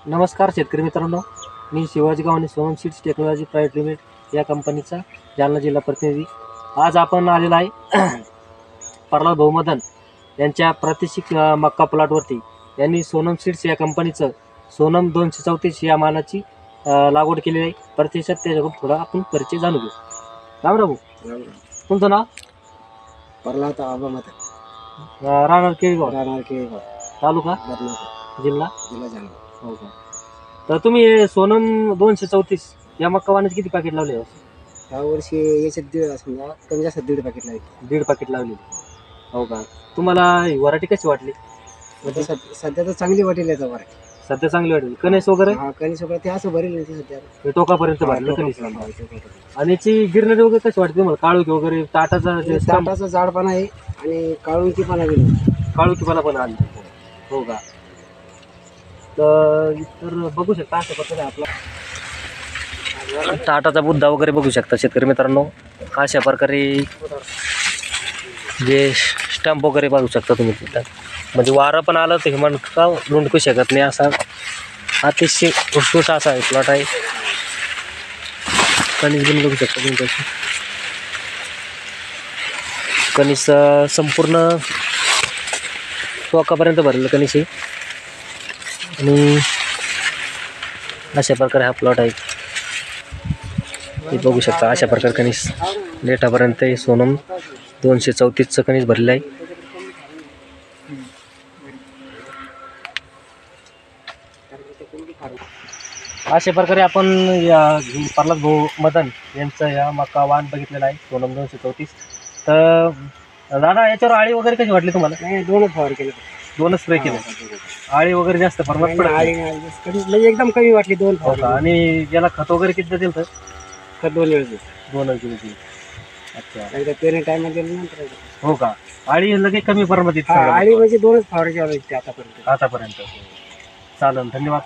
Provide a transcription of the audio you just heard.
नमस्कार शेतकरी मित्रांनो, मी Shivaji Gavane Sonam seeds technology private limited या कंपनीचा जालना जिल्हा प्रतिनिधी. आज आपण आलेला आहे प्रल्हाद भाऊ मदन यांच्या प्रादेशिक मक्का प्लॉटवरती. यांनी सोनम सीड्स या कंपनीचं सोनम 234 या मालाची लागवड केलेली आहे. प्रत्यक्षात त्याच्याकडून थोडा आपण परिचय जाणून घेऊ. राम राम भाऊ, तुमचं नाव? प्रल्हाद आबा मदन, राहणार केळगाव, तालुका बदनापूर, जिल्हा जालना. हो का. तर तुम्ही सोनम 234 या मक्का वाणाचे किती पॅकेट लावले? या वर्षी याच्यात समजा कमी जास्त 1.5 पॅकेट लागले. 1.5 पॅकेट लावलेली. हो का. तुम्हाला ही व्हरायटी कशी वाटली? म्हणजे सध्या तर चांगली वाटेल याचा वर. सध्या चांगली वाटली. कणेस वगैरे हा कणी सगळं ते असं भरेल नाही सध्या. हे टोकापर्यंत भरलं कणेस. आणि याची गिरणारी वगैरे कशी वाटते तुम्हाला? काळोखी वगैरे ताटाचा जे ताटाचा जाडपणा आहे आणि काळुंकीपणा बी नाही. काळोखीपणा पण आली. हो का. तर बघू शकता अशा प्रकारे आपला ताटाचा बुद्धा वगैरे बघू शकता शेतकरी मित्रांनो. अशा प्रकारे जे स्टंप वगैरे बघू शकता तुम्ही तिथं. म्हणजे वारं पण आलं तर हिमन का लुंडकू शकत नाही असा अतिशय उत्कृष्ट असा आहे प्लॉट आहे. कणीस पण बघू शकता तुम्ही त्याची. कणीस संपूर्ण टोकापर्यंत भरलेलं कणीस आहे. आणि अशा प्रकारे हा प्लॉट आहे. हे बघू शकता अशा प्रकारे कणीस लेटापर्यंत हे सोनम 234चं कणीस भरलेलं आहे. अशा प्रकारे आपण या प्रल्हाद भाऊ मदन यांचं या मका वाण बघितलेला आहे सोनम 234. तर दादा याच्यावर आळी वगैरे कशी वाटली तुम्हाला? नाही, 2च फवार केले. 2च स्प्रे केले. आळी वगैरे जास्त प्रमाणात पडत नाही. म्हणजे एकदम कमी वाटली 2 हो का. आणि याला खत वगैरे किती दिलं? तर खत 2 वेळेस. 2च दिली. अच्छा. एकदा पेरणी टायमात दिलं नंतर. हो का. आळी लगेच कमी प्रमाणात आळी म्हणजे 2च फवारायची आतापर्यंत. आतापर्यंत. चालेल, धन्यवाद.